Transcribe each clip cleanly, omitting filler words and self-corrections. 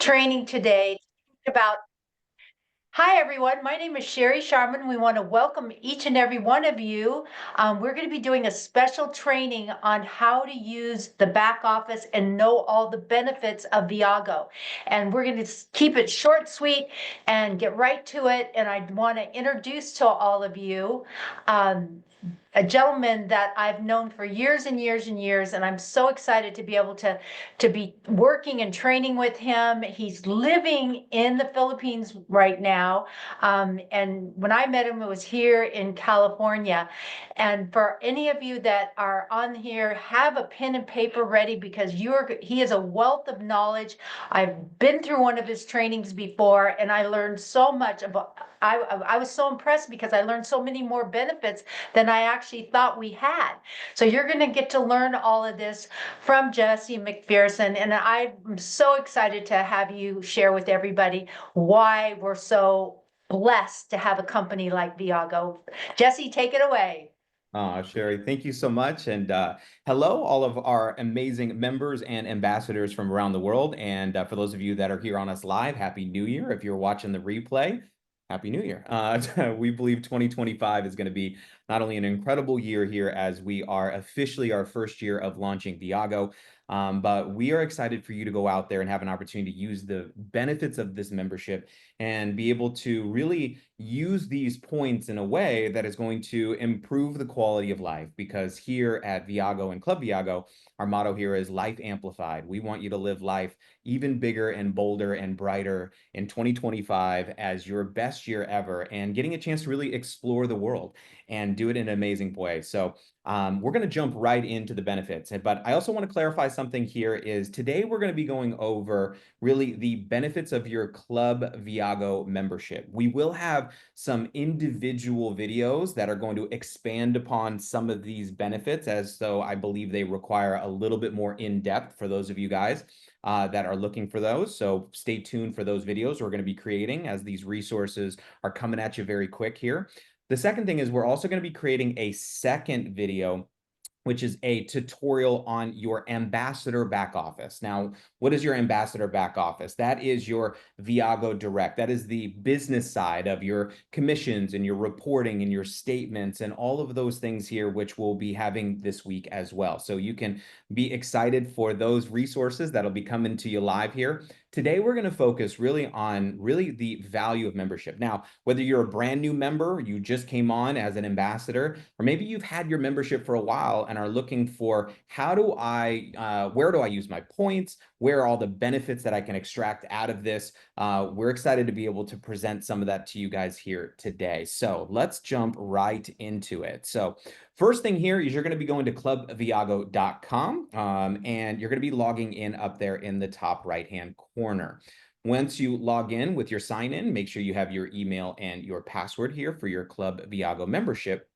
training today about. Hi, everyone. My name is Sherry Sharman. We want to welcome each and every one of you. We're going to be doing a special training on how to use the back office and know all the benefits of Viago. And we're going to keep it short, sweet, and get right to it. And I want to introduce to all of you a gentleman that I've known for years and years and years, and I'm so excited to be able to be working and training with him. He's living in the Philippines right now, and when I met him, it was here in California. And for any of you that are on here, have a pen and paper ready because he is a wealth of knowledge. I've been through one of his trainings before, and I learned so much about. I was so impressed because I learned so many more benefits than I actually thought we had. So you're going to get to learn all of this from Jesse McPherson, and I'm so excited to have you share with everybody why we're so blessed to have a company like Viago. Jesse, take it away. Sherry, thank you so much. And hello, all of our amazing members and ambassadors from around the world. And for those of you that are here on us live, Happy New Year. If you're watching the replay, Happy New Year. We believe 2025 is going to be not only an incredible year here as we are officially our first year of launching Viago, but we are excited for you to go out there and have an opportunity to use the benefits of this membership and be able to really use these points in a way that is going to improve the quality of life. Because here at Viago and Club Viago, our motto here is life amplified. We want you to live life even bigger and bolder and brighter in 2025 as your best year ever, and getting a chance to really explore the world and do it in an amazing way. So we're going to jump right into the benefits. But I also want to clarify something here is today we're going to be going over really the benefits of your Club Viago membership. We will have some individual videos that are going to expand upon some of these benefits, as though I believe they require a little bit more in-depth for those of you guys that are looking for those. So stay tuned for those videos we're going to be creating as these resources are coming at you very quick here. The second thing is we're also going to be creating a second video, which is a tutorial on your ambassador back office. Now, what is your ambassador back office? That is your Viago Direct. That is the business side of your commissions and your reporting and your statements and all of those things here, which we'll be having this week as well. So you can be excited for those resources that'll be coming to you live here. Today, we're going to focus really on the value of membership. Now, whether you're a brand new member, you just came on as an ambassador, or maybe you've had your membership for a while and are looking for where do I use my points? Where are all the benefits that I can extract out of this? We're excited to be able to present some of that to you guys here today. So let's jump right into it. So first thing here is you're going to be going to clubviago.com and you're going to be logging in up there in the top right-hand corner. Once you log in with your sign in, make sure you have your email and your password here for your Club Viago membership.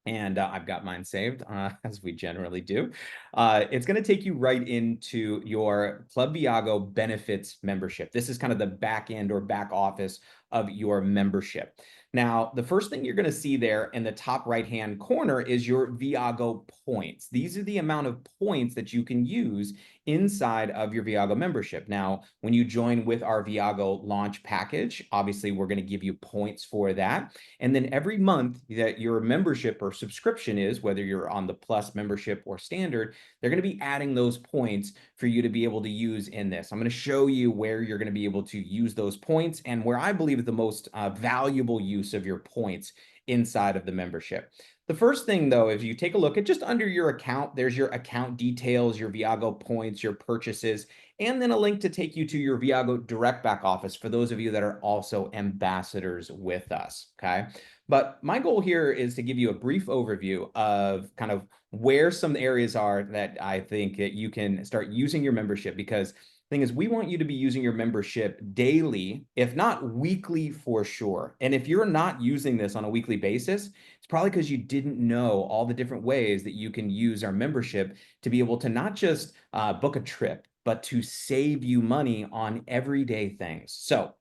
And I've got mine saved, as we generally do. It's going to take you right into your Club Viago benefits membership. This is kind of the back end or back office of your membership. Now, the first thing you're going to see there in the top right-hand corner is your Viago points. These are the amount of points that you can use inside of your Viago membership. Now, when you join with our Viago launch package, obviously we're going to give you points for that. And then every month that your membership or subscription is, whether you're on the Plus membership or standard, they're going to be adding those points for you to be able to use in this. I'm going to show you where you're going to be able to use those points and where I believe is the most valuable use of your points inside of the membership. The first thing, though, if you take a look at just under your account, there's your account details, your Viago points, your purchases, and then a link to take you to your Viago direct back office for those of you that are also ambassadors with us, okay? But my goal here is to give you a brief overview of kind of where some areas are that I think that you can start using your membership, because thing is, we want you to be using your membership daily, if not weekly for sure. And if you're not using this on a weekly basis, it's probably because you didn't know all the different ways that you can use our membership to be able to not just book a trip, but to save you money on everyday things. So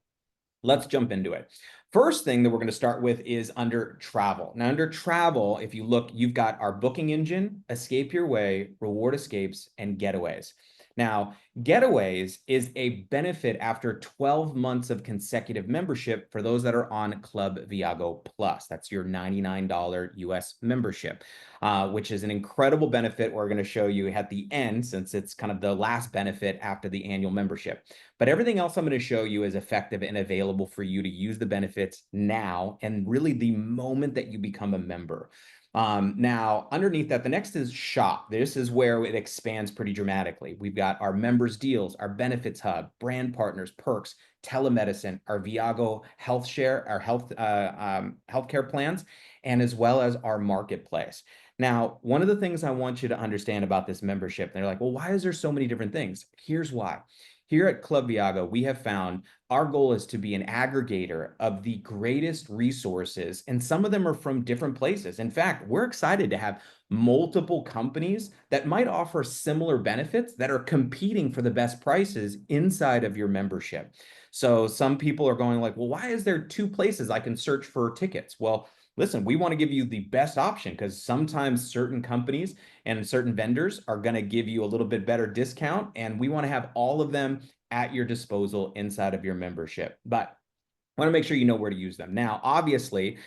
let's jump into it. First thing that we're going to start with is under travel. Now, under travel, if you look, you've got our booking engine, escape your way, reward escapes, and getaways. Now, Getaways is a benefit after 12 months of consecutive membership for those that are on Club Viago Plus. That's your $99 US membership, which is an incredible benefit we're going to show you at the end, since it's kind of the last benefit after the annual membership. But everything else I'm going to show you is effective and available for you to use the benefits now and really the moment that you become a member. Now, underneath that, the next is shop. This is where it expands pretty dramatically. We've got our members deals, our benefits hub, brand partners, perks, telemedicine, our Viago health share, our healthcare plans, and as well as our marketplace. Now, one of the things I want you to understand about this membership, they're like, well, why is there so many different things? Here's why. Here at Club Viago, we have found our goal is to be an aggregator of the greatest resources, and some of them are from different places. In fact, we're excited to have multiple companies that might offer similar benefits that are competing for the best prices inside of your membership. So some people are going like, well, why is there two places I can search for tickets? Well, listen, we want to give you the best option because sometimes certain companies and certain vendors are going to give you a little bit better discount, and we want to have all of them at your disposal inside of your membership. But I want to make sure you know where to use them. Now, obviously,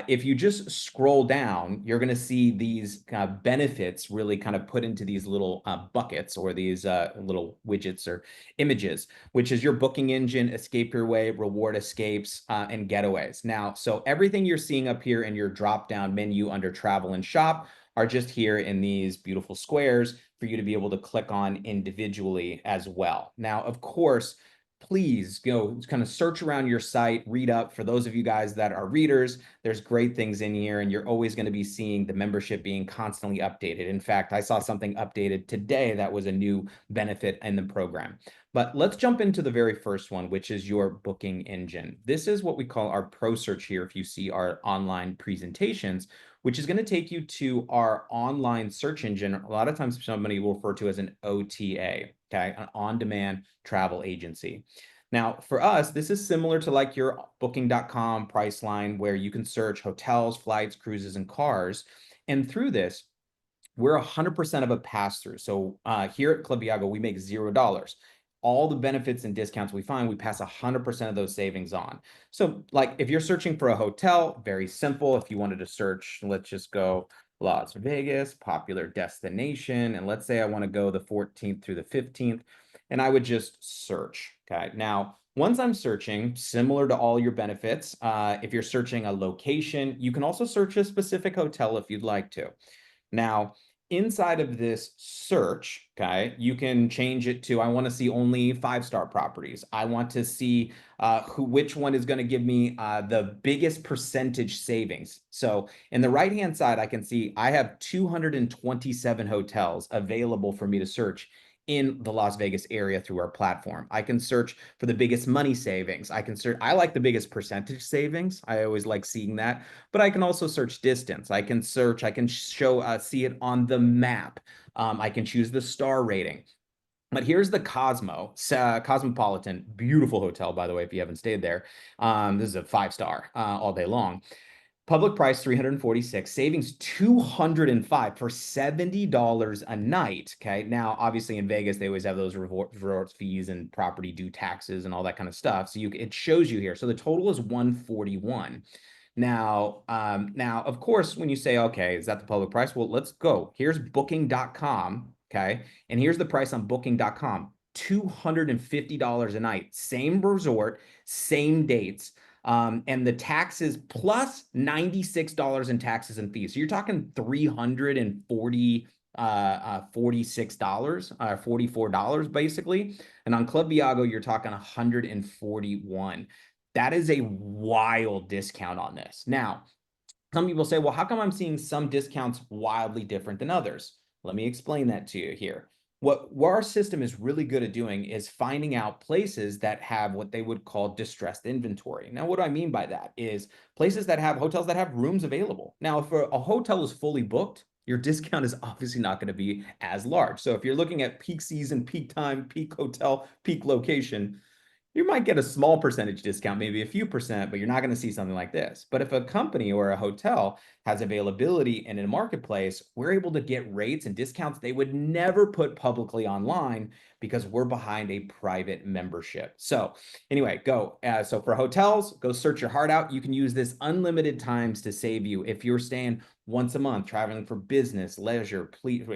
if you just scroll down, you're going to see these benefits really kind of put into these little buckets, or these little widgets or images, which is your booking engine, escape your way, reward escapes, and getaways. Now, so everything you're seeing up here in your drop-down menu under travel and shop are just here in these beautiful squares for you to be able to click on individually as well. Now, of course, please go kind of search around your site, read up. For those of you guys that are readers, there's great things in here, and you're always going to be seeing the membership being constantly updated. In fact, I saw something updated today that was a new benefit in the program. But let's jump into the very first one, which is your booking engine. This is what we call our pro search here. If you see our online presentations, which is going to take you to our online search engine. A lot of times somebody will refer to as an OTA, okay, an on-demand travel agency. Now, for us, this is similar to like your booking.com Priceline, where you can search hotels, flights, cruises, and cars. And through this, we're 100% of a pass-through. So here at Club Viago, we make $0. All the benefits and discounts we find, we pass 100% of those savings on. So like if you're searching for a hotel, very simple. If you wanted to search, let's just go Las Vegas, popular destination. And let's say I want to go the 14th through the 15th, and I would just search. Okay. Now, once I'm searching, similar to all your benefits, if you're searching a location, you can also search a specific hotel if you'd like to. Now, inside of this search, okay, you can change it to, I want to see only 5-star properties. I want to see which one is going to give me the biggest percentage savings. So in the right-hand side, I can see I have 227 hotels available for me to search in the Las Vegas area through our platform. I can search for the biggest money savings. I like the biggest percentage savings. I always like seeing that, but I can also search distance. I can see it on the map. I can choose the star rating. But here's the Cosmopolitan, beautiful hotel, by the way, if you haven't stayed there. This is a 5-star all day long. Public price 346, savings 205 for $70 a night. Okay. Now, obviously in Vegas, they always have those resort fees and property due taxes and all that kind of stuff. So it shows you here. So the total is 141. Now, of course, when you say, okay, is that the public price? Well, let's go. Here's booking.com. Okay. And here's the price on booking.com. $250 a night, same resort, same dates. And the taxes plus $96 in taxes and fees. So you're talking $346, $44 basically. And on Club Viago, you're talking 141. That is a wild discount on this. Now, some people say, well, how come I'm seeing some discounts wildly different than others? Let me explain that to you here. What our system is really good at doing is finding out places that have what they would call distressed inventory. Now, what do I mean by that is places that have hotels that have rooms available. Now, if a hotel is fully booked, your discount is obviously not going to be as large. So if you're looking at peak season, peak time, peak hotel, peak location, you might get a small percentage discount, maybe a few percent, but you're not going to see something like this. But if a company or a hotel has availability in a marketplace, we're able to get rates and discounts they would never put publicly online because we're behind a private membership. So anyway, go. So for hotels, go search your heart out. You can use this unlimited times to save you if you're staying once a month, traveling for business, leisure, please,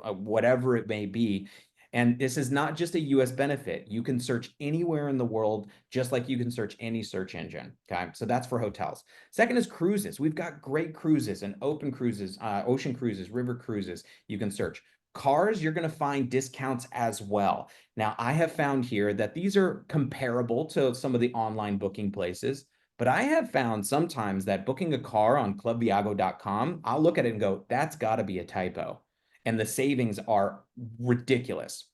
whatever it may be. And this is not just a US benefit. You can search anywhere in the world, just like you can search any search engine. Okay. So that's for hotels. Second is cruises. We've got great cruises and open cruises, ocean cruises, river cruises. You can search. Cars, you're going to find discounts as well. Now, I have found here that these are comparable to some of the online booking places, but I have found sometimes that booking a car on clubviago.com, I'll look at it and go, that's got to be a typo. And the savings are ridiculous.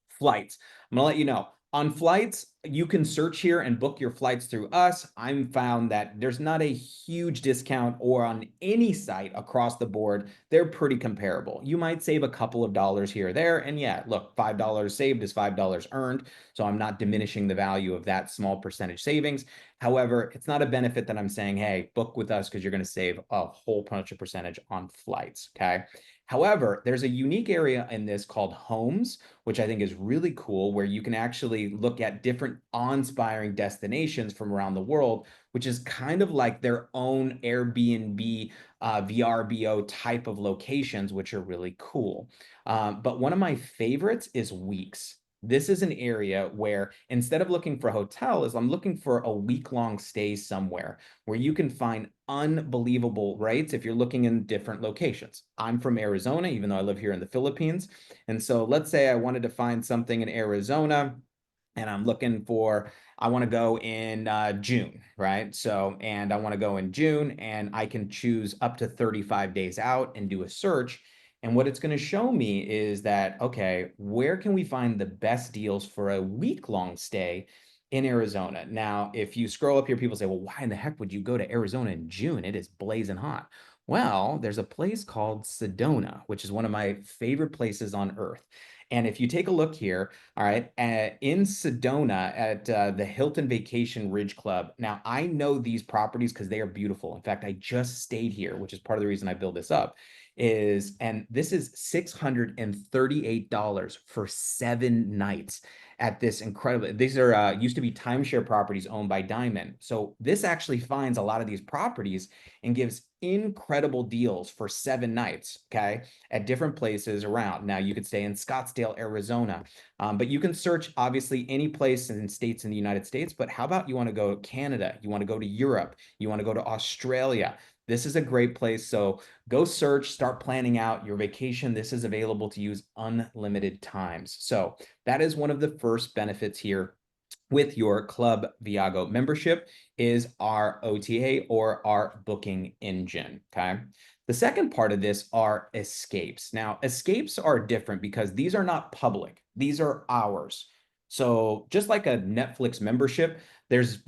Flights. I'm gonna let you know. On flights, you can search here and book your flights through us. I'm found that there's not a huge discount or on any site across the board. They're pretty comparable. You might save a couple of dollars here or there. And yeah, look, $5 saved is $5 earned. So I'm not diminishing the value of that small percentage savings. However, it's not a benefit that I'm saying, hey, book with us because you're going to save a whole bunch of percentage on flights. Okay. However, there's a unique area in this called homes, which I think is really cool, where you can actually look at different awe-inspiring destinations from around the world, which is kind of like their own Airbnb, VRBO type of locations, which are really cool. But one of my favorites is weeks. This is an area where instead of looking for a hotel, is I'm looking for a week-long stay somewhere where you can find unbelievable rates if you're looking in different locations. I'm from Arizona, even though I live here in the Philippines. And so let's say I wanted to find something in Arizona and I'm looking for, I want to go in June, right? So, and I want to go in June and I can choose up to 35 days out and do a search. And what it's going to show me is that, okay, where can we find the best deals for a week-long stay in Arizona? Now, if you scroll up here, people say, well, why in the heck would you go to Arizona in June? It is blazing hot. Well, there's a place called Sedona, which is one of my favorite places on earth. And if you take a look here, all right, in Sedona at the Hilton Vacation Ridge Club. Now, I know these properties because they are beautiful. In fact, I just stayed here, which is part of the reason I built this up. And this is $638 for 7 nights at this incredible. These are used to be timeshare properties owned by Diamond. So this actually finds a lot of these properties and gives incredible deals for 7 nights. Okay, at different places around. Now, you could stay in Scottsdale, Arizona, but you can search obviously any place in states in the United States. But how about you want to go to Canada? You want to go to Europe? You want to go to Australia? This is a great place. So go search, start planning out your vacation. This is available to use unlimited times. So that is one of the first benefits here with your Club Viago membership is our OTA or our booking engine. Okay. The second part of this are escapes. Now, escapes are different because these are not public. These are ours. So just like a Netflix membership, there's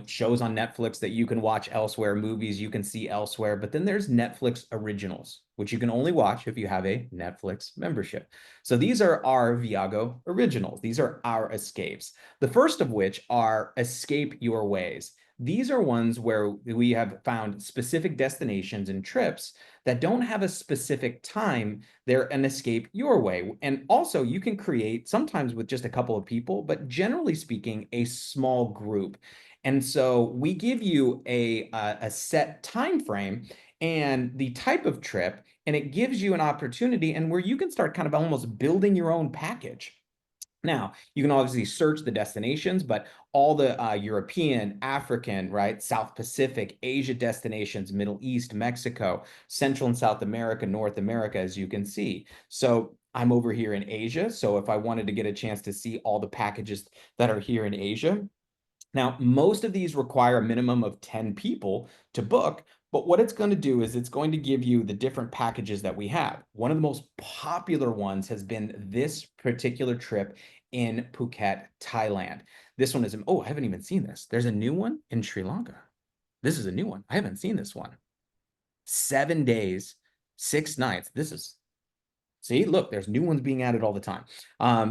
shows on Netflix that you can watch elsewhere, movies you can see elsewhere, but then there's Netflix originals, which you can only watch if you have a Netflix membership. So these are our Viago originals. These are our escapes. The first of which are Escape Your Ways. These are ones where we have found specific destinations and trips that don't have a specific time. They're an escape your way. And also you can create sometimes with just a couple of people, but generally speaking, a small group. And so we give you a set time frame and the type of trip, and it gives you an opportunity and where you can start kind of almost building your own package. Now, you can obviously search the destinations, but all the European, African, right, South Pacific, Asia destinations, Middle East, Mexico, Central and South America, North America, as you can see. So I'm over here in Asia. So if I wanted to get a chance to see all the packages that are here in Asia, now, most of these require a minimum of 10 people to book, but what it's going to do is it's going to give you the different packages that we have. One of the most popular ones has been this particular trip in Phuket, Thailand. This one is, oh, I haven't even seen this. There's a new one in Sri Lanka. This is a new one. I haven't seen this one. 7 days, 6 nights. This is See, look, there's new ones being added all the time.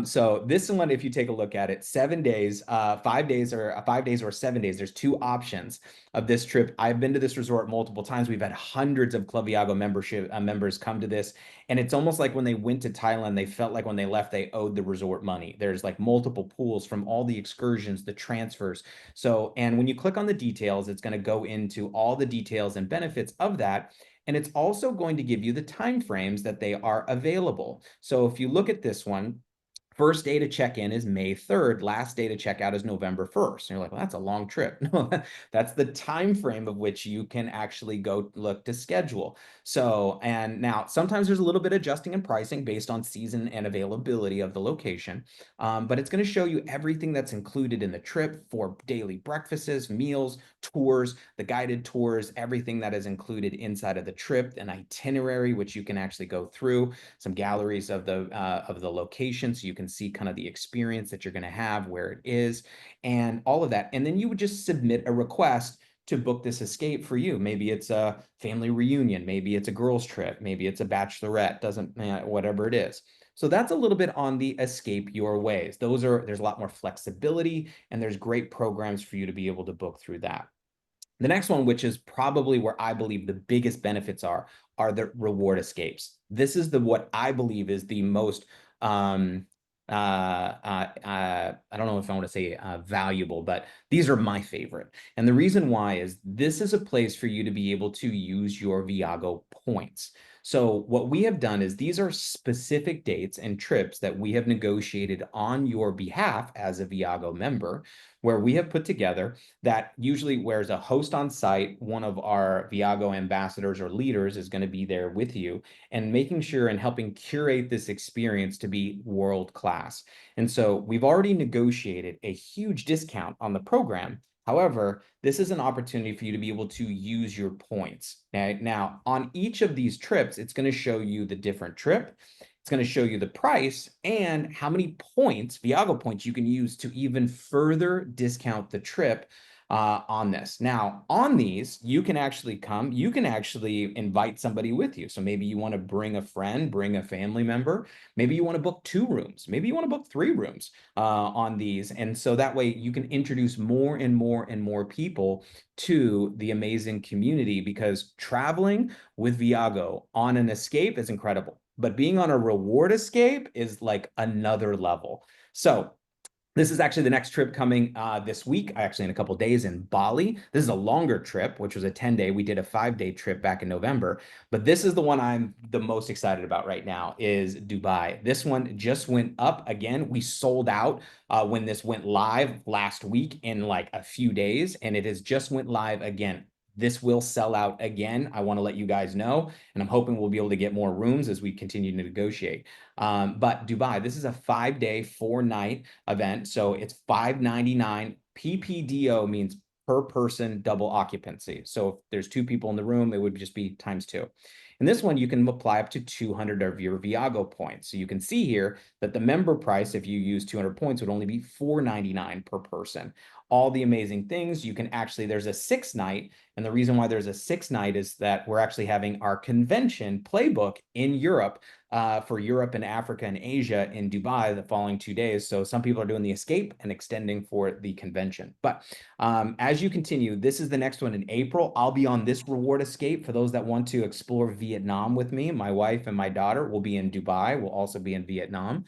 So this one, if you take a look at it, 7 days, 5 days, or 5 days or 7 days, there's two options of this trip. I've been to this resort multiple times. We've had hundreds of Club Viago membership members come to this, and it's almost like when they went to Thailand, they felt like when they left, they owed the resort money. There's like multiple pools from all the excursions, the transfers. So, and when you click on the details, it's going to go into all the details and benefits of that. And it's also going to give you the time frames that they are available. So if you look at this one, first day to check in is May 3rd. Last day to check out is November 1st. And you're like, well, that's a long trip. No, that's the time frame of which you can actually go look to schedule. So, and now sometimes there's a little bit of adjusting in pricing based on season and availability of the location. But it's going to show you everything that's included in the trip for daily breakfasts, meals, tours, the guided tours, everything that is included inside of the trip, an itinerary, which you can actually go through, some galleries of the location, so you can see kind of the experience that you're going to have, where it is, and all of that. And then you would just submit a request to book this escape for you. Maybe it's a family reunion, maybe it's a girls trip, maybe it's a bachelorette, doesn't whatever it is. So that's a little bit on the escape your ways. There's a lot more flexibility, and there's great programs for you to be able to book through that. The next one, which is probably where I believe the biggest benefits are the reward escapes. This is what I believe is the most, I don't know if I want to say valuable, but these are my favorite. And the reason why is this is a place for you to be able to use your Viago points. So what we have done is these are specific dates and trips that we have negotiated on your behalf as a Viago member, where we have put together that usually where's a host on site, one of our Viago ambassadors or leaders is going to be there with you and making sure and helping curate this experience to be world class. And so we've already negotiated a huge discount on the program. However, this is an opportunity for you to be able to use your points. Now, on each of these trips, it's going to show you the different trip. It's going to show you the price and how many points, Viago points, you can use to even further discount the trip on this. Now, on these, you can actually invite somebody with you. So maybe you want to bring a friend, bring a family member. Maybe you want to book 2 rooms. Maybe you want to book 3 rooms on these. And so that way you can introduce more and more and more people to the amazing community, because traveling with Viago on an escape is incredible. But being on a reward escape is like another level. So this is actually the next trip coming this week, actually in a couple of days in Bali. This is a longer trip, which was a 10-day. We did a 5-day trip back in November, but this is the one I'm the most excited about right now is Dubai. This one just went up again. We sold out when this went live last week in like a few days, and it has just went live again. This will sell out again. I want to let you guys know, and I'm hoping we'll be able to get more rooms as we continue to negotiate. But Dubai, this is a 5-day, 4-night event. So it's $599. PPDO means per person double occupancy. So if there's 2 people in the room, it would just be times 2. And this one, you can apply up to 200 of your Viago points. So you can see here that the member price, if you use 200 points, would only be $499 per person. All the amazing things you can actually, there's a 6-night. And the reason why there's a 6-night is that we're actually having our convention playbook in Europe for Europe and Africa and Asia in Dubai the following 2 days. So some people are doing the escape and extending for the convention. But as you continue, this is the next one in April. I'll be on this reward escape for those that want to explore Vietnam with me. My wife and my daughter will be in Dubai. We'll also be in Vietnam.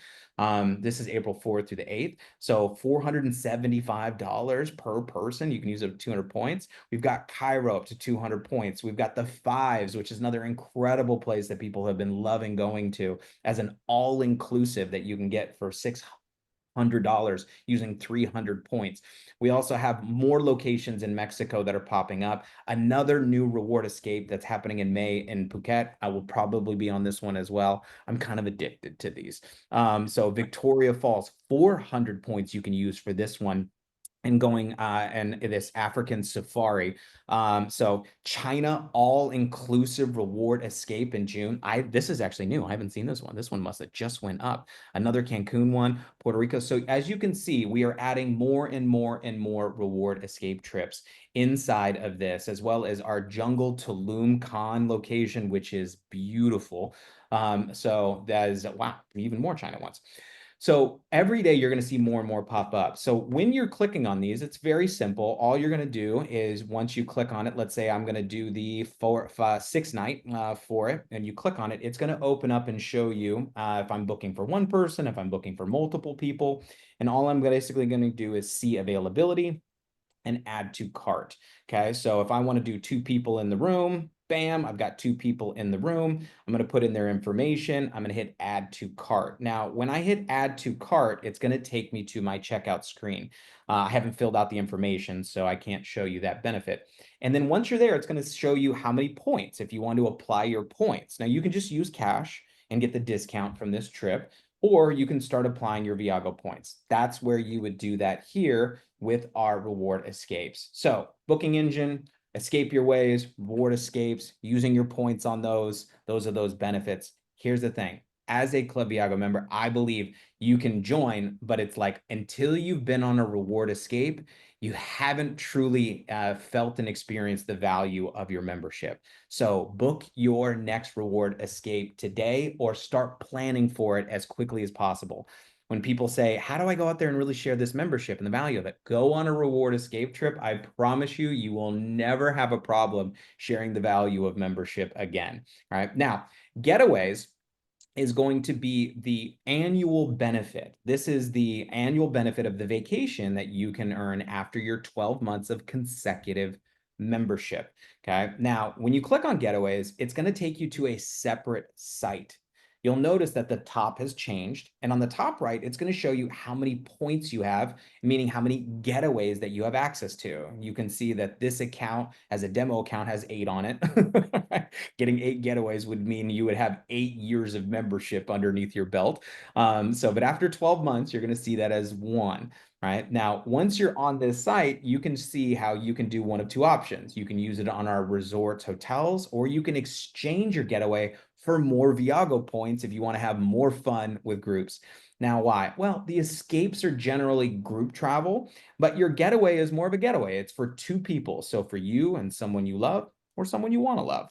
This is April 4th through the 8th. So $475 per person. You can use up 200 points. We've got Cairo up to 200 points. We've got the Fives, which is another incredible place that people have been loving going to as an all-inclusive that you can get for $600 using 300 points. We also have more locations in Mexico that are popping up. Another new reward escape that's happening in May in Phuket. I will probably be on this one as well. I'm kind of addicted to these. So Victoria Falls, 400 points you can use for this one, and going and this African safari. So China all-inclusive reward escape in June. This is actually new. I haven't seen this one. This one must have just went up. Another Cancun one, Puerto Rico. So as you can see, we are adding more and more and more reward escape trips inside of this, as well as our Jungle Tulum Khan location, which is beautiful. So that is, wow, even more China ones. So every day you're going to see more and more pop up. So when you're clicking on these, it's very simple. All you're going to do is once you click on it, let's say I'm going to do the 6 night for it, and you click on it, it's going to open up and show you if I'm booking for one person, if I'm booking for multiple people. And all I'm basically going to do is see availability and add to cart. Okay, so if I want to do 2 people in the room, bam, I've got 2 people in the room. I'm going to put in their information. I'm going to hit add to cart. Now, when I hit add to cart, it's going to take me to my checkout screen. I haven't filled out the information, so I can't show you that benefit. And then once you're there, it's going to show you how many points if you want to apply your points. Now, you can just use cash and get the discount from this trip, or you can start applying your Viago points. That's where you would do that here with our reward escapes. So booking engine, escape your ways, reward escapes, using your points on those are those benefits. Here's the thing. As a Club Viago member, I believe you can join, but it's like until you've been on a reward escape, you haven't truly felt and experienced the value of your membership. So book your next reward escape today or start planning for it as quickly as possible. When people say, how do I go out there and really share this membership and the value of it? Go on a reward escape trip. I promise you, you will never have a problem sharing the value of membership again. All right. Now, getaways is going to be the annual benefit. This is the annual benefit of the vacation that you can earn after your 12 months of consecutive membership. Okay. Now, when you click on Getaways, it's going to take you to a separate site. You'll notice that the top has changed. And on the top right, it's going to show you how many points you have, meaning how many getaways that you have access to. You can see that this account, as a demo account, has 8 on it. Getting 8 getaways would mean you would have 8 years of membership underneath your belt. But after 12 months, you're going to see that as 1. Right now, once you're on this site, you can see how you can do one of 2 options. You can use it on our resorts, hotels, or you can exchange your getaway for more Viago points if you want to have more fun with groups. Now, why? Well, the escapes are generally group travel, but your getaway is more of a getaway. It's for 2 people. So for you and someone you love or someone you want to love.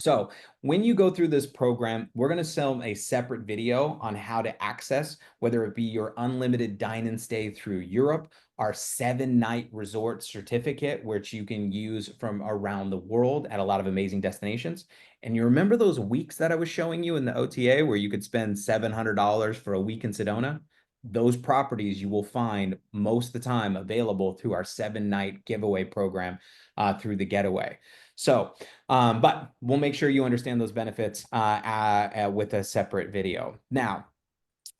So when you go through this program, we're going to film a separate video on how to access, whether it be your unlimited dine and stay through Europe, our 7-night resort certificate, which you can use from around the world at a lot of amazing destinations. And you remember those weeks that I was showing you in the OTA where you could spend $700 for a week in Sedona? Those properties you will find most of the time available through our 7-night giveaway program through the Getaway. So, but we'll make sure you understand those benefits with a separate video. Now,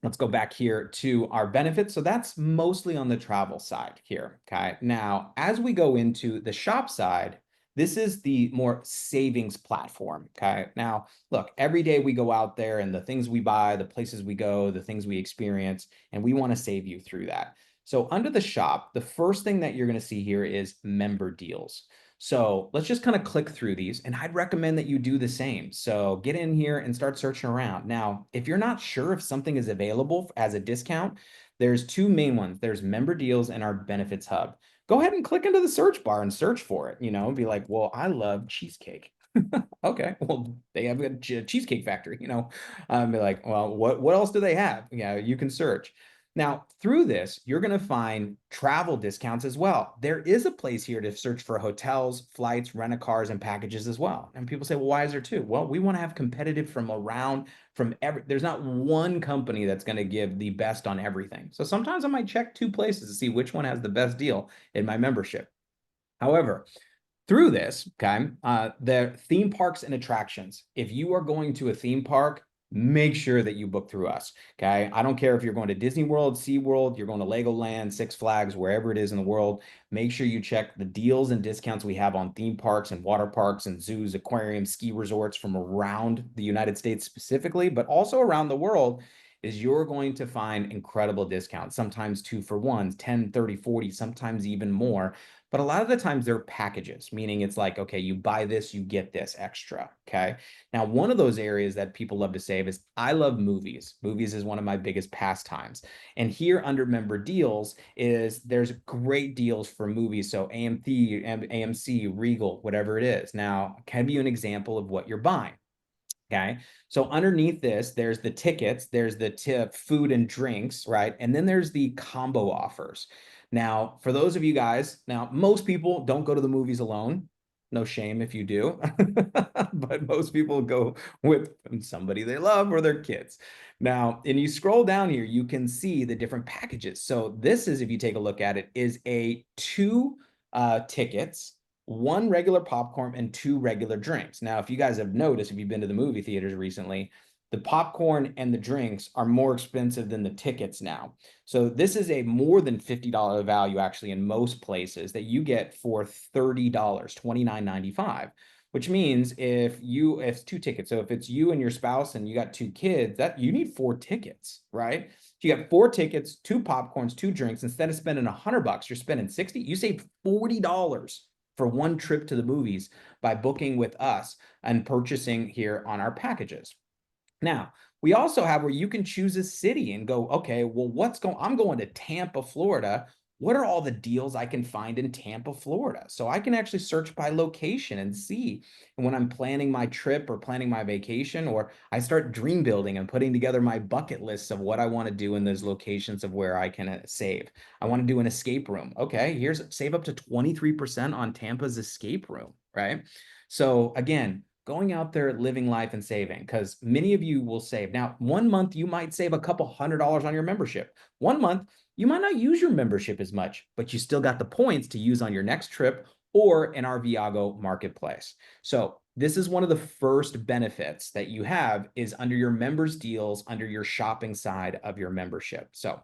let's go back here to our benefits. So that's mostly on the travel side here. Okay. Now, as we go into the shop side, this is the more savings platform. Okay. Now, look, every day we go out there and the things we buy, the places we go, the things we experience, and we want to save you through that. So under the shop, the first thing that you're going to see here is member deals. So let's just kind of click through these, and I'd recommend that you do the same. So get in here and start searching around. Now, if you're not sure if something is available as a discount, there's 2 main ones. There's member deals and our benefits hub. Go ahead and click into the search bar and search for it, be like, well, I love cheesecake. Okay, well, they have a cheesecake factory, be like, well, what else do they have? Yeah, you can search. Now, through this, you're going to find travel discounts as well. There is a place here to search for hotels, flights, rent-a-cars, and packages as well. And people say, well, why is there 2? Well, we want to have competitive there's not one company that's going to give the best on everything. So sometimes I might check 2 places to see which one has the best deal in my membership. However, through this, okay, the theme parks and attractions. If you are going to a theme park, make sure that you book through us. Okay. I don't care if you're going to Disney World, SeaWorld, you're going to Legoland, Six Flags, wherever it is in the world. Make sure you check the deals and discounts we have on theme parks and water parks and zoos, aquariums, ski resorts from around the United States specifically, but also around the world. Is you're going to find incredible discounts, sometimes 2 for 1s, 10, 30, 40, sometimes even more. But a lot of the times they're packages, meaning it's like, okay, you buy this, you get this extra. Okay. Now, one of those areas that people love to save is I love movies. Movies is one of my biggest pastimes. And here under member deals there's great deals for movies. So AMC, Regal, whatever it is. Now, I'll give you an example of what you're buying. Okay. So underneath this, there's the tickets, there's the food and drinks, right? And then there's the combo offers. Now, for those of you guys, now most people don't go to the movies alone. No shame if you do, but most people go with somebody they love or their kids. Now, and you scroll down here, you can see the different packages. So this is, if you take a look at it, is a two tickets, one regular popcorn and two regular drinks. Now, if you guys have noticed, if you've been to the movie theaters recently, the popcorn and the drinks are more expensive than the tickets now. So this is a more than $50 value actually in most places that you get for $30, $29.95, which means if it's two tickets. So if it's you and your spouse and you got two kids, that you need four tickets, right? So you got four tickets, two popcorns, two drinks. Instead of spending $100, you're spending 60. You save $40 for one trip to the movies by booking with us and purchasing here on our packages. Now, we also have where you can choose a city and go, okay, well, I'm going to Tampa, Florida. What are all the deals I can find in Tampa, Florida? So I can actually search by location and see. And when I'm planning my trip or planning my vacation, or I start dream building and putting together my bucket lists of what I want to do in those locations of where I can save. I want to do an escape room. Okay, here's save up to 23% on Tampa's escape room, right? So again, going out there, living life and saving, because many of you will save. Now, one month you might save a couple $100 on your membership. One month you might not use your membership as much, but you still got the points to use on your next trip or in our Viago marketplace. So this is one of the first benefits that you have is under your members deals, under your shopping side of your membership. So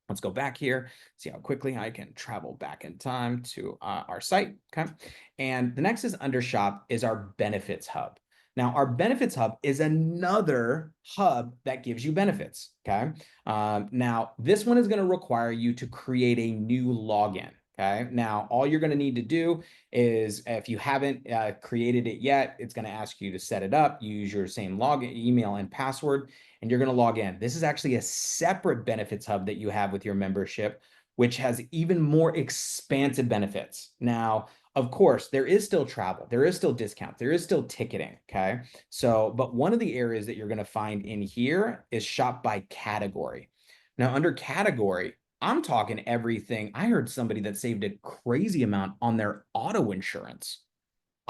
let's go back here, see how quickly I can travel back in time to our site, okay? And the next is under shop is our benefits hub. Now, our benefits hub is another hub that gives you benefits, okay? Now, this one is gonna require you to create a new login, okay? Now, all you're gonna need to do is if you haven't created it yet, it's gonna ask you to set it up, use your same login, email and password, and you're going to log in. This is actually a separate benefits hub that you have with your membership, which has even more expansive benefits. Now, of course, there is still travel, there is still discounts, there is still ticketing, okay? So, but one of the areas that you're going to find in here is shop by category. Now, under category, I'm talking everything. I heard somebody that saved a crazy amount on their auto insurance.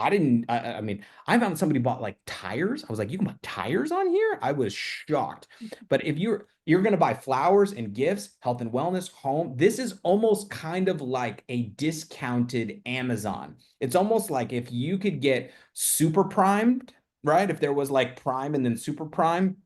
I didn't, I mean, I found somebody bought like tires. I was like, you can buy tires on here? I was shocked. But if you're going to buy flowers and gifts, health and wellness, home, this is almost kind of like a discounted Amazon. It's almost like if you could get super primed, right? If there was like prime and then super prime,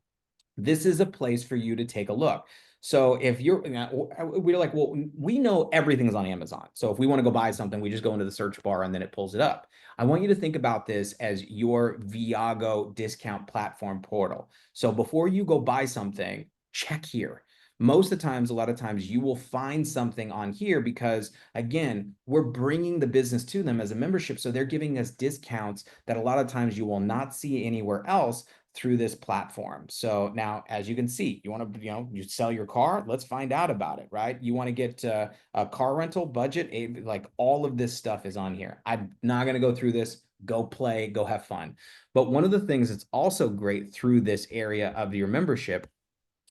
this is a place for you to take a look. So if we're like, well, we know everything's on Amazon. So if we want to go buy something, we just go into the search bar and then it pulls it up. I want you to think about this as your Viago discount platform portal. So before you go buy something, check here. Most of the times, a lot of times you will find something on here because again, we're bringing the business to them as a membership. So they're giving us discounts that a lot of times you will not see anywhere else through this platform. So now, as you can see, you want to, you sell your car, let's find out about it, right? You want to get a car rental budget, like all of this stuff is on here. I'm not going to go through this. Go play, go have fun. But one of the things that's also great through this area of your membership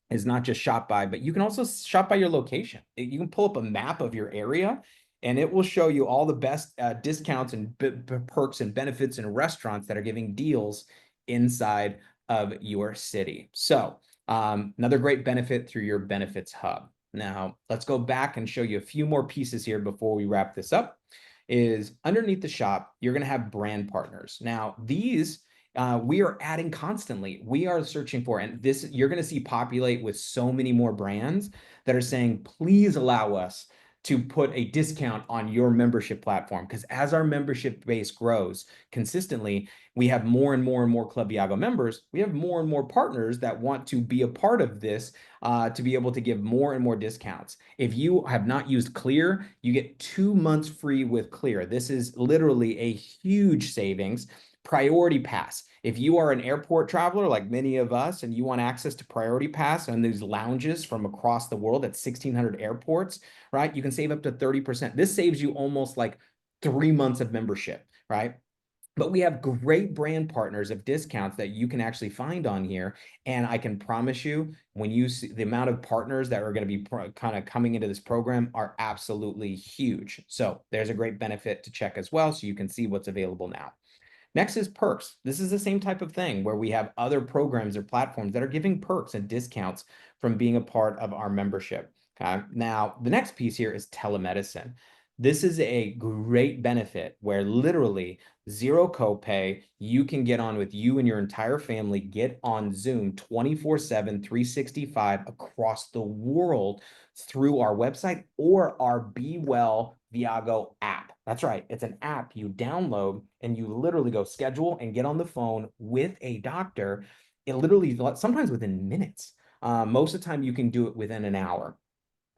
is not just shop by, but you can also shop by your location. You can pull up a map of your area and it will show you all the best discounts and perks and benefits and restaurants that are giving deals inside of your city. So another great benefit through your benefits hub. Now, let's go back and show you a few more pieces here before we wrap this up. Is underneath the shop, you're going to have brand partners. Now, these we are adding constantly. We are searching for, and this you're going to see populate with so many more brands that are saying, please allow us to put a discount on your membership platform. Because as our membership base grows consistently, we have more and more and more Club Viago members. We have more and more partners that want to be a part of this to be able to give more and more discounts. If you have not used Clear, you get 2 months free with Clear. This is literally a huge savings. Priority Pass. If you are an airport traveler like many of us and you want access to Priority Pass and these lounges from across the world at 1,600 airports, right? You can save up to 30%. This saves you almost like 3 months of membership, right? But we have great brand partners of discounts that you can actually find on here. And I can promise you, when you see the amount of partners that are going to be kind of coming into this program are absolutely huge. So there's a great benefit to check as well. So you can see what's available now. Next is perks. This is the same type of thing where we have other programs or platforms that are giving perks and discounts from being a part of our membership. Okay. Now, the next piece here is telemedicine. This is a great benefit where literally zero copay, you can get on with you and your entire family, get on Zoom 24/7, 365 across the world through our website or our Be Well Viago app. That's right. It's an app you download and you literally go schedule and get on the phone with a doctor. It literally sometimes within minutes. Most of the time you can do it within an hour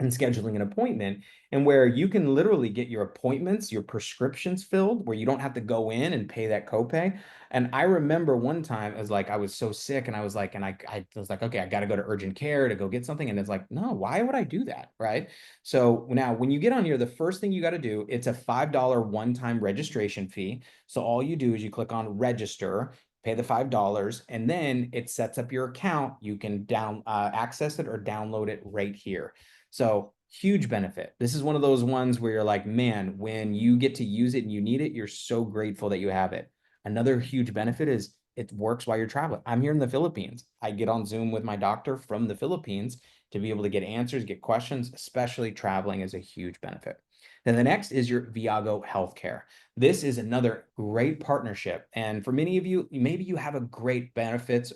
and scheduling an appointment, and where you can literally get your appointments, your prescriptions filled, where you don't have to go in and pay that copay. And I remember one time, as like I was so sick, and I was like, and I was like, okay, I got to go to urgent care to go get something, and it's like, no, why would I do that, right? So now, when you get on here, the first thing you got to do, it's a $5 one-time registration fee. So all you do is you click on register, pay the $5, and then it sets up your account. You can access it or download it right here. So huge benefit. This is one of those ones where you're like, man, when you get to use it and you need it, you're so grateful that you have it. Another huge benefit is it works while you're traveling. I'm here in the Philippines. I get on Zoom with my doctor from the Philippines to be able to get answers, get questions, especially traveling is a huge benefit. Then the next is your Viago Healthcare. This is another great partnership. And for many of you, maybe you have a great benefits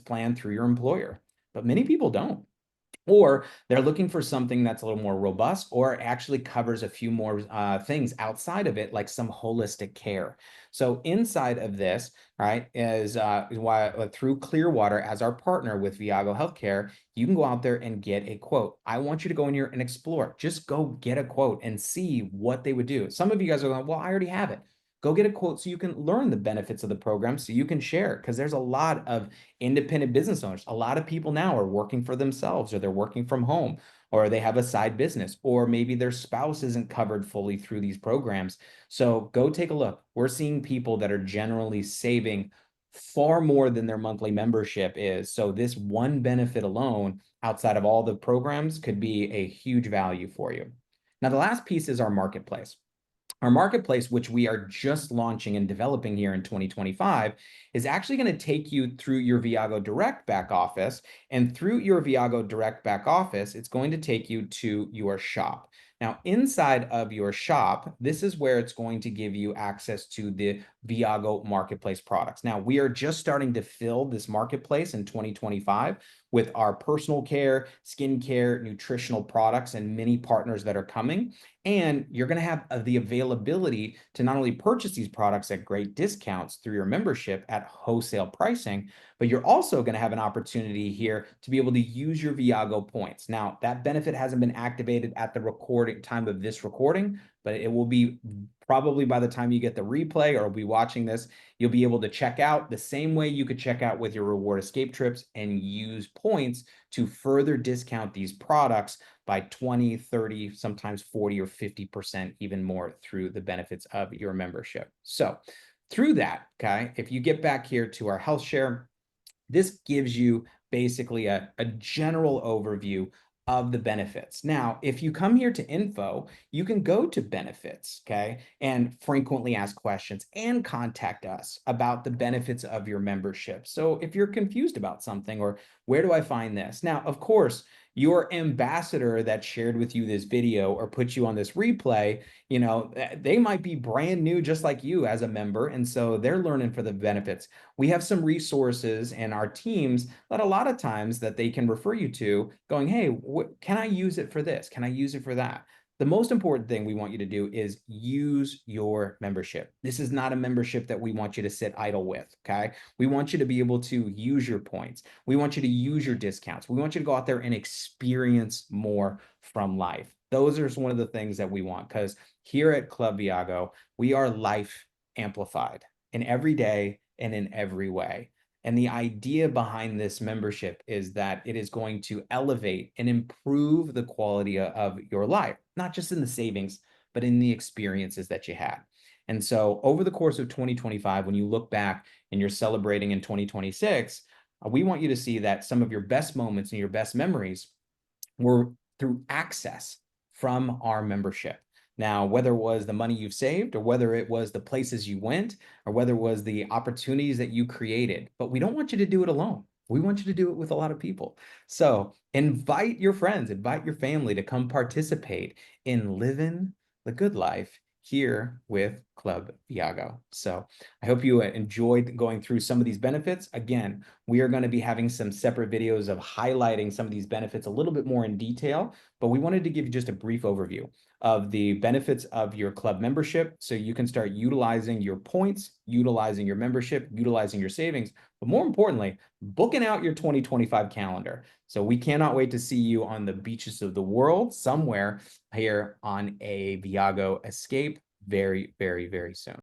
plan through your employer, but many people don't, or they're looking for something that's a little more robust or actually covers a few more things outside of it, like some holistic care. So inside of this, right, is why through Clearwater as our partner with Viago Healthcare, you can go out there and get a quote. I want you to go in here and explore. Just go get a quote and see what they would do. Some of you guys are going, well, I already have it. Go get a quote so you can learn the benefits of the program so you can share, because there's a lot of independent business owners. A lot of people now are working for themselves, or they're working from home, or they have a side business, or maybe their spouse isn't covered fully through these programs. So go take a look. We're seeing people that are generally saving far more than their monthly membership is. So this one benefit alone, outside of all the programs, could be a huge value for you. Now, the last piece is our marketplace. Our marketplace, which we are just launching and developing here in 2025, is actually going to take you through your Viago Direct back office. And through your Viago Direct back office, it's going to take you to your shop. Now, inside of your shop, this is where it's going to give you access to the Viago Marketplace products. Now, we are just starting to fill this marketplace in 2025 with our personal care, skincare, nutritional products, and many partners that are coming. And you're going to have the availability to not only purchase these products at great discounts through your membership at wholesale pricing, but you're also going to have an opportunity here to be able to use your Viago points. Now, that benefit hasn't been activated at the recording time of this recording, but it will be probably by the time you get the replay or be watching this, you'll be able to check out the same way you could check out with your reward escape trips and use points to further discount these products by 20, 30, sometimes 40 or 50% even more through the benefits of your membership. So through that, okay, if you get back here to our health share, this gives you basically a general overview of the benefits. Now, if you come here to info, you can go to benefits, okay, and frequently asked questions and contact us about the benefits of your membership. So if you're confused about something, or where do I find this? Now, of course, your ambassador that shared with you this video or put you on this replay, they might be brand new just like you as a member, and so they're learning for the benefits. We have some resources and our teams that a lot of times that they can refer you to, going, hey, can I use it for this? Can I use it for that? The most important thing we want you to do is use your membership. This is not a membership that we want you to sit idle with, okay? We want you to be able to use your points. We want you to use your discounts. We want you to go out there and experience more from life. Those are one of the things that we want, because here at Club Viago, we are life amplified in every day and in every way. And the idea behind this membership is that it is going to elevate and improve the quality of your life, not just in the savings, but in the experiences that you had. And so over the course of 2025, when you look back and you're celebrating in 2026, we want you to see that some of your best moments and your best memories were through access from our membership. Now, whether it was the money you've saved, or whether it was the places you went, or whether it was the opportunities that you created, but we don't want you to do it alone. We want you to do it with a lot of people. So invite your friends, invite your family to come participate in living the good life here with Club Viago. So I hope you enjoyed going through some of these benefits. Again, we are going to be having some separate videos of highlighting some of these benefits a little bit more in detail, but we wanted to give you just a brief overview of the benefits of your club membership so you can start utilizing your points, utilizing your membership, utilizing your savings, but more importantly, booking out your 2025 calendar. So we cannot wait to see you on the beaches of the world somewhere here on a Viago escape very, very, very soon.